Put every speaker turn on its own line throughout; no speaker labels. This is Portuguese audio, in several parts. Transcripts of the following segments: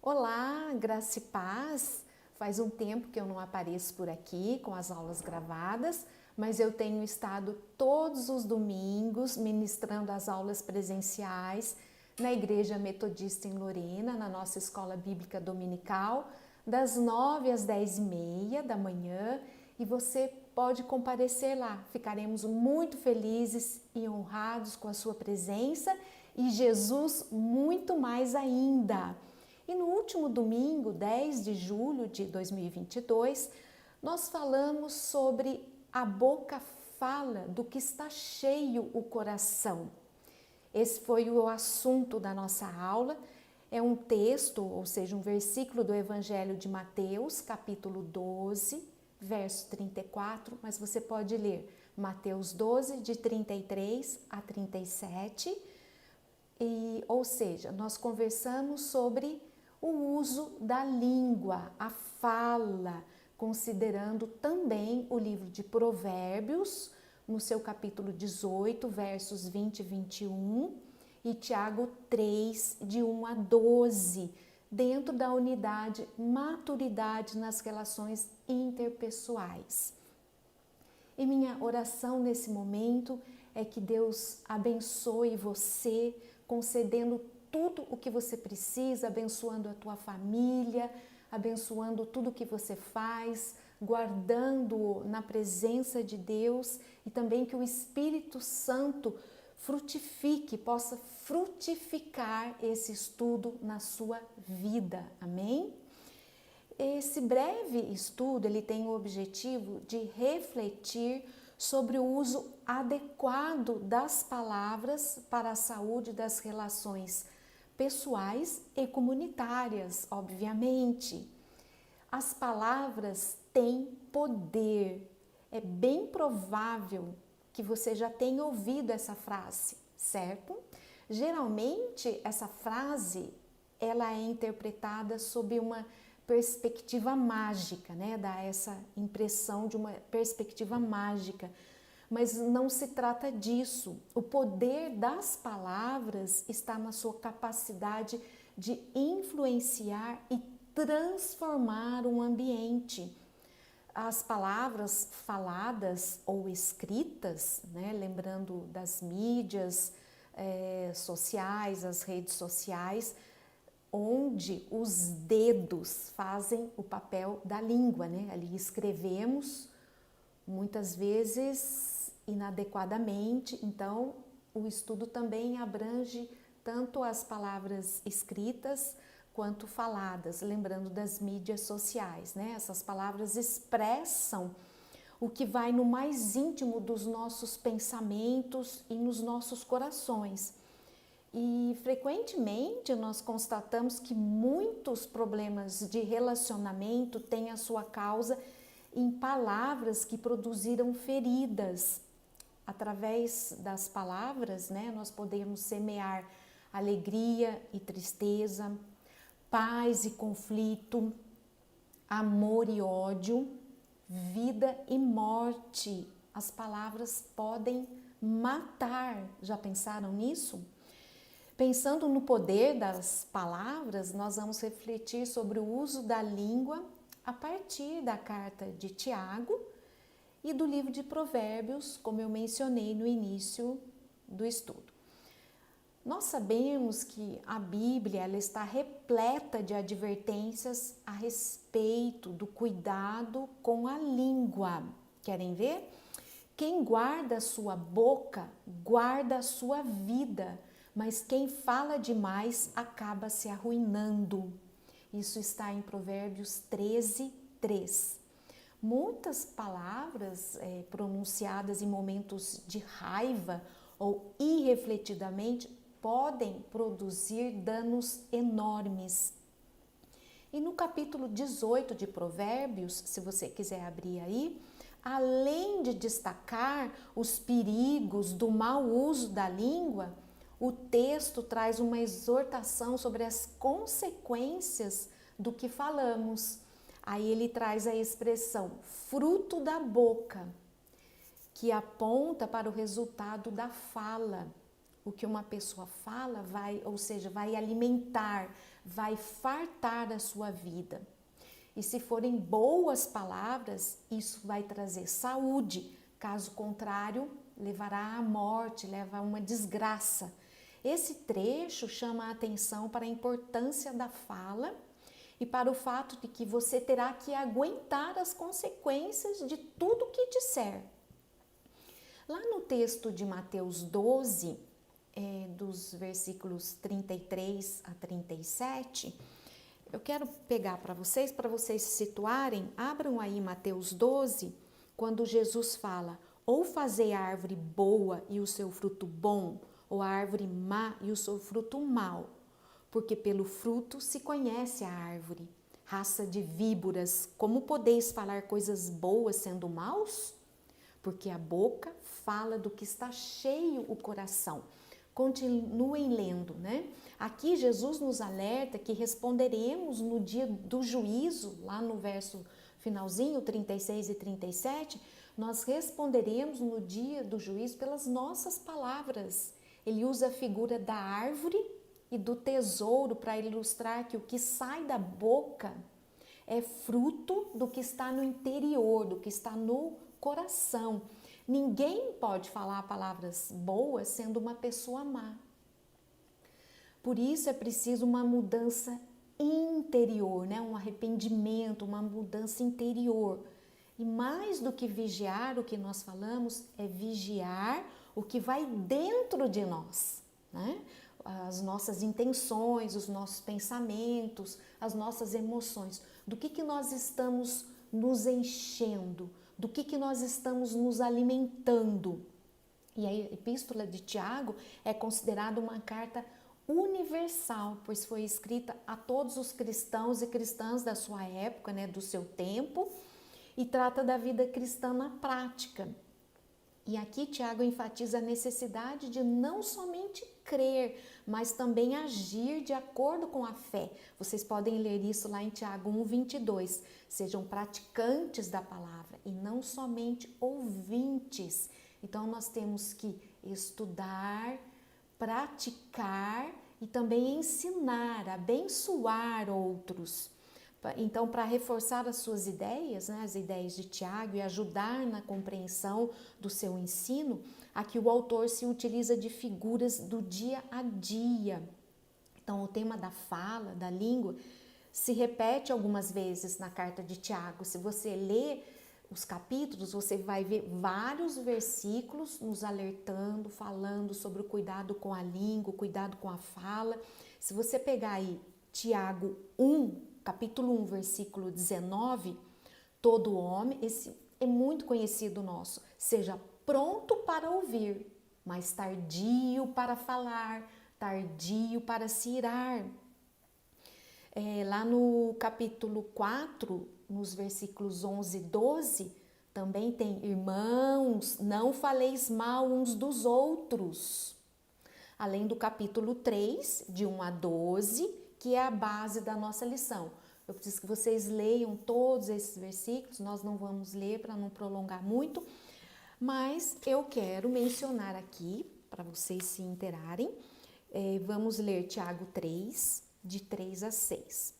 Olá, graça e paz. Faz um tempo que eu não apareço por aqui com as aulas gravadas, mas eu tenho estado todos os domingos ministrando as aulas presenciais na Igreja Metodista em Lorena, na nossa escola bíblica dominical, das 9 às 10h30 da manhã, e você pode comparecer lá. Ficaremos muito felizes e honrados com a sua presença e Jesus muito mais ainda. E no último domingo, 10 de julho de 2022, nós falamos sobre a boca fala do que está cheio o coração. Esse foi o assunto da nossa aula. É um texto, ou seja, um versículo do Evangelho de Mateus, capítulo 12, verso 34, mas você pode ler Mateus 12, de 33 a 37, ou seja, nós conversamos sobre o uso da língua, a fala, considerando também o livro de Provérbios, no seu capítulo 18, versos 20 e 21, e Tiago 3, de 1 a 12, dentro da unidade maturidade nas relações interpessoais. E minha oração nesse momento é que Deus abençoe você, concedendo tudo o que você precisa, abençoando a tua família, abençoando tudo o que você faz, guardando na presença de Deus, e também que o Espírito Santo frutifique, possa frutificar esse estudo na sua vida. Amém? Esse breve estudo ele tem o objetivo de refletir sobre o uso adequado das palavras para a saúde das relações pessoais e comunitárias, obviamente. As palavras têm poder. É bem provável que você já tenha ouvido essa frase, certo? Geralmente, essa frase ela é interpretada sob uma perspectiva mágica, né? Dá essa impressão de uma perspectiva mágica, mas não se trata disso. O poder das palavras está na sua capacidade de influenciar e transformar um ambiente. As palavras faladas ou escritas, né? Lembrando das mídias sociais, as redes sociais, onde os dedos fazem o papel da língua, né? Ali escrevemos, muitas vezes inadequadamente, então o estudo também abrange tanto as palavras escritas quanto faladas, lembrando das mídias sociais, né? Essas palavras expressam o que vai no mais íntimo dos nossos pensamentos e nos nossos corações. E frequentemente nós constatamos que muitos problemas de relacionamento têm a sua causa em palavras que produziram feridas. Através das palavras, né, nós podemos semear alegria e tristeza, paz e conflito, amor e ódio, vida e morte. As palavras podem matar. Já pensaram nisso? Pensando no poder das palavras, nós vamos refletir sobre o uso da língua a partir da carta de Tiago e do livro de Provérbios, como eu mencionei no início do estudo. Nós sabemos que a Bíblia ela está repleta de advertências a respeito do cuidado com a língua. Querem ver? Quem guarda a sua boca, guarda a sua vida, mas quem fala demais acaba se arruinando. Isso está em Provérbios 13, 3. Muitas palavras pronunciadas em momentos de raiva ou irrefletidamente podem produzir danos enormes. E no capítulo 18 de Provérbios, se você quiser abrir aí, além de destacar os perigos do mau uso da língua, o texto traz uma exortação sobre as consequências do que falamos. Aí ele traz a expressão fruto da boca, que aponta para o resultado da fala. o que uma pessoa fala vai, ou seja, vai alimentar, vai fartar a sua vida. E se forem boas palavras, isso vai trazer saúde. Caso contrário, levará à morte, leva a uma desgraça. Esse trecho chama a atenção para a importância da fala e para o fato de que você terá que aguentar as consequências de tudo que disser. Lá no texto de Mateus 12, dos versículos 33 a 37, eu quero pegar para vocês se situarem. Abram aí Mateus 12, quando Jesus fala: ou fazei a árvore boa e o seu fruto bom, ou a árvore má e o seu fruto mau, porque pelo fruto se conhece a árvore. Raça de víboras, como podeis falar coisas boas sendo maus? Porque a boca fala do que está cheio o coração. Continuem lendo, né? Aqui Jesus nos alerta que responderemos no dia do juízo, lá no verso finalzinho, 36 e 37, nós responderemos no dia do juízo pelas nossas palavras. Ele usa a figura da árvore e do tesouro para ilustrar que o que sai da boca é fruto do que está no interior, do que está no coração. Ninguém pode falar palavras boas sendo uma pessoa má. Por isso é preciso uma mudança interior, né? Um arrependimento, uma mudança interior. E mais do que vigiar o que nós falamos, é vigiar o que vai dentro de nós, né? As nossas intenções, os nossos pensamentos, as nossas emoções. Do que nós estamos nos enchendo? Do que nós estamos nos alimentando? E a Epístola de Tiago é considerada uma carta universal, pois foi escrita a todos os cristãos e cristãs da sua época, né, do seu tempo, e trata da vida cristã na prática. E aqui Tiago enfatiza a necessidade de não somente crer, mas também agir de acordo com a fé. Vocês podem ler isso lá em Tiago 1:22. Sejam praticantes da palavra e não somente ouvintes. Então nós temos que estudar, praticar e também ensinar, abençoar outros. Então, para reforçar as suas ideias, né, as ideias de Tiago, e ajudar na compreensão do seu ensino, aqui o autor se utiliza de figuras do dia a dia. Então, o tema da fala, da língua, se repete algumas vezes na carta de Tiago. Se você ler os capítulos, você vai ver vários versículos nos alertando, falando sobre o cuidado com a língua, o cuidado com a fala. Se você pegar aí Tiago 1, capítulo 1, versículo 19, todo homem, esse é muito conhecido nosso, seja pronto para ouvir, mas tardio para falar, tardio para se irar. Lá no capítulo 4, nos versículos 11 e 12, também tem: irmãos, não faleis mal uns dos outros. Além do capítulo 3, de 1 a 12, que é a base da nossa lição. Eu preciso que vocês leiam todos esses versículos, nós não vamos ler para não prolongar muito, mas eu quero mencionar aqui, para vocês se inteirarem, vamos ler Tiago 3, de 3 a 6.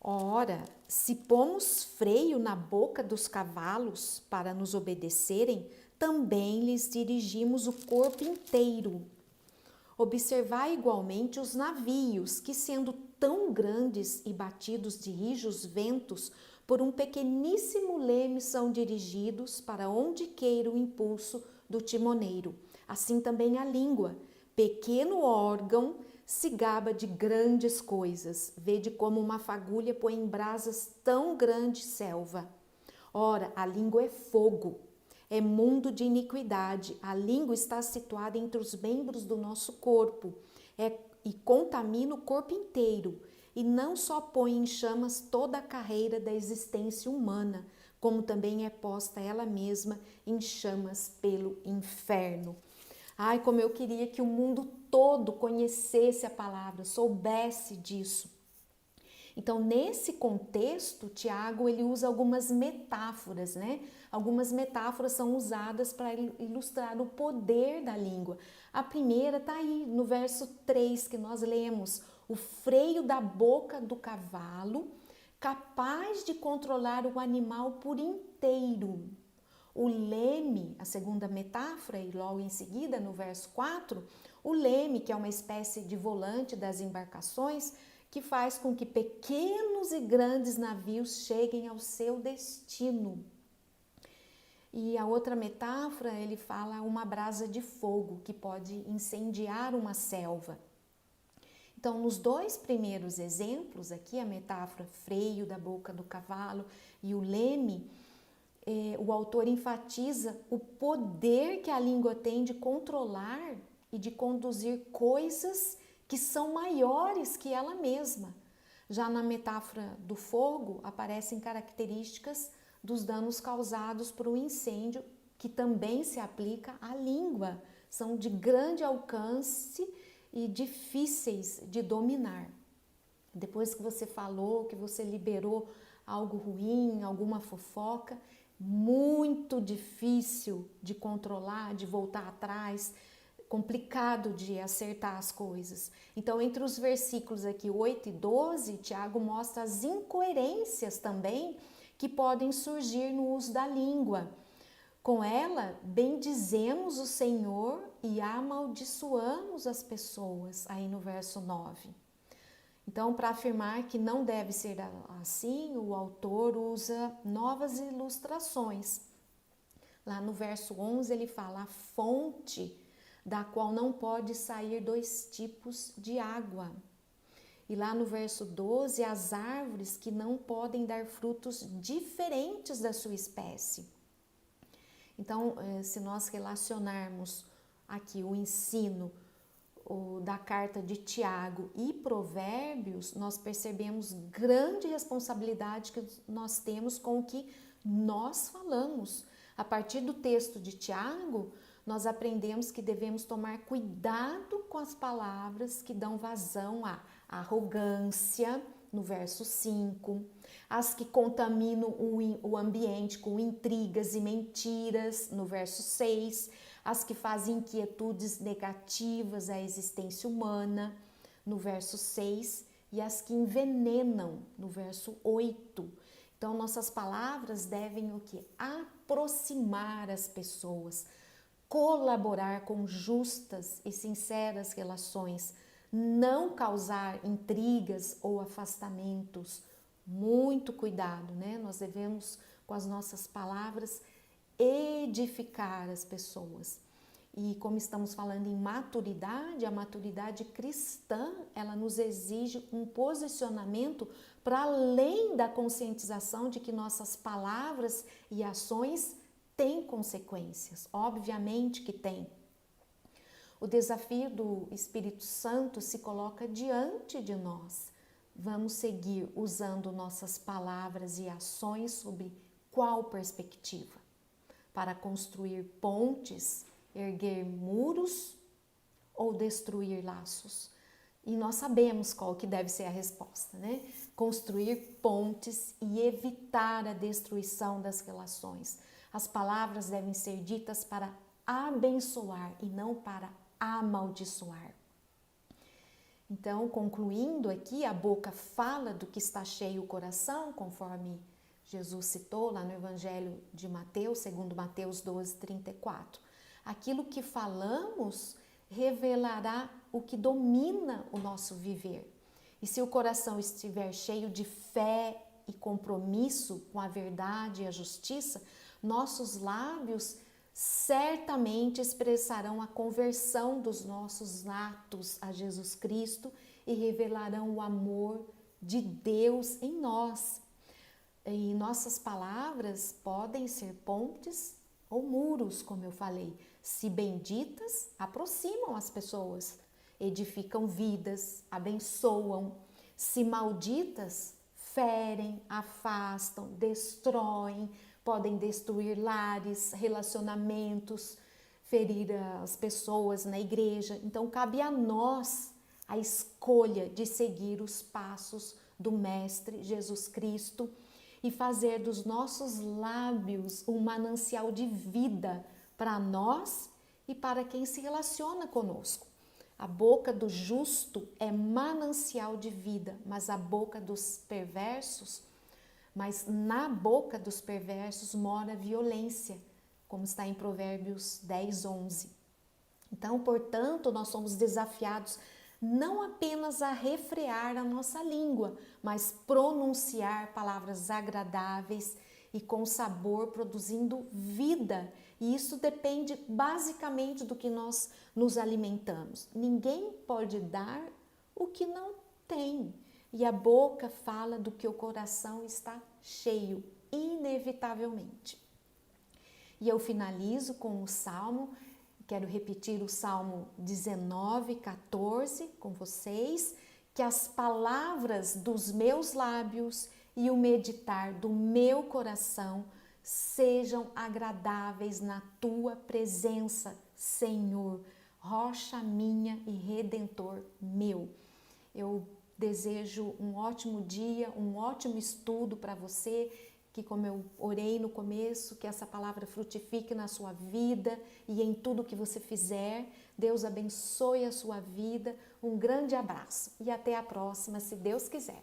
Ora, se pomos freio na boca dos cavalos para nos obedecerem, também lhes dirigimos o corpo inteiro. Observai igualmente os navios, que sendo tão grandes e batidos de rijos ventos, por um pequeníssimo leme são dirigidos para onde queira o impulso do timoneiro. Assim também a língua, pequeno órgão, se gaba de grandes coisas. Vede como uma fagulha põe em brasas tão grande selva. Ora, a língua é fogo. É mundo de iniquidade. A língua está situada entre os membros do nosso corpo e contamina o corpo inteiro. E não só põe em chamas toda a carreira da existência humana, como também é posta ela mesma em chamas pelo inferno. Ai, como eu queria que o mundo todo conhecesse a palavra, soubesse disso. Então, nesse contexto, Tiago, ele usa algumas metáforas, né? Algumas metáforas são usadas para ilustrar o poder da língua. A primeira está aí no verso 3 que nós lemos: o freio da boca do cavalo, capaz de controlar o animal por inteiro. O leme, a segunda metáfora, e logo em seguida, no verso 4, o leme, que é uma espécie de volante das embarcações, que faz com que pequenos e grandes navios cheguem ao seu destino. E a outra metáfora, ele fala uma brasa de fogo que pode incendiar uma selva. Então, nos dois primeiros exemplos aqui, a metáfora freio da boca do cavalo e o leme, o autor enfatiza o poder que a língua tem de controlar e de conduzir coisas que são maiores que ela mesma. Já na metáfora do fogo, aparecem características dos danos causados por um incêndio, que também se aplica à língua. São de grande alcance e difíceis de dominar. Depois que você falou, que você liberou algo ruim, alguma fofoca, muito difícil de controlar, de voltar atrás, complicado de acertar as coisas. Então, entre os versículos aqui 8 e 12, Tiago mostra as incoerências também que podem surgir no uso da língua. Com ela, bendizemos o Senhor e amaldiçoamos as pessoas, aí no verso 9. Então, para afirmar que não deve ser assim, o autor usa novas ilustrações. Lá no verso 11 ele fala: a fonte da qual não pode sair dois tipos de água. E lá no verso 12, as árvores que não podem dar frutos diferentes da sua espécie. Então, se nós relacionarmos aqui o ensino da carta de Tiago e Provérbios, nós percebemos grande responsabilidade que nós temos com o que nós falamos. A partir do texto de Tiago, nós aprendemos que devemos tomar cuidado com as palavras que dão vazão à arrogância, no verso 5, as que contaminam o ambiente com intrigas e mentiras, no verso 6, as que fazem inquietudes negativas à existência humana, no verso 6, e as que envenenam, no verso 8. Então, nossas palavras devem o quê? Aproximar as pessoas, colaborar com justas e sinceras relações, não causar intrigas ou afastamentos. Muito cuidado, né? Nós devemos, com as nossas palavras, edificar as pessoas. E como estamos falando em maturidade, a maturidade cristã, ela nos exige um posicionamento para além da conscientização de que nossas palavras e ações têm consequências. Obviamente que tem. O desafio do Espírito Santo se coloca diante de nós. Vamos seguir usando nossas palavras e ações sob qual perspectiva? Para construir pontes, erguer muros ou destruir laços? E nós sabemos qual que deve ser a resposta, né? Construir pontes e evitar a destruição das relações. As palavras devem ser ditas para abençoar e não para amaldiçoar. Então, concluindo aqui, a boca fala do que está cheio o coração, conforme Jesus citou lá no Evangelho de Mateus, segundo Mateus 12, 34. Aquilo que falamos revelará o que domina o nosso viver. E se o coração estiver cheio de fé e compromisso com a verdade e a justiça, nossos lábios certamente expressarão a conversão dos nossos atos a Jesus Cristo e revelarão o amor de Deus em nós. E nossas palavras podem ser pontes ou muros, como eu falei. Se benditas, aproximam as pessoas, edificam vidas, abençoam. Se malditas, ferem, afastam, destroem, podem destruir lares, relacionamentos, ferir as pessoas na igreja. Então, cabe a nós a escolha de seguir os passos do Mestre Jesus Cristo e fazer dos nossos lábios um manancial de vida para nós e para quem se relaciona conosco. A boca do justo é manancial de vida, mas a boca dos perversos, mas na boca dos perversos mora violência, como está em Provérbios 10, 11. Então, portanto, nós somos desafiados não apenas a refrear a nossa língua, mas pronunciar palavras agradáveis e com sabor, produzindo vida. E isso depende basicamente do que nós nos alimentamos. Ninguém pode dar o que não tem. E a boca fala do que o coração está cheio, inevitavelmente. E eu finalizo com o Salmo. Quero repetir o Salmo 19, 14 com vocês, que as palavras dos meus lábios e o meditar do meu coração sejam agradáveis na tua presença, Senhor, rocha minha e redentor meu. Eu desejo um ótimo dia, um ótimo estudo para você, que como eu orei no começo, que essa palavra frutifique na sua vida e em tudo que você fizer. Deus abençoe a sua vida. Um grande abraço e até a próxima, se Deus quiser.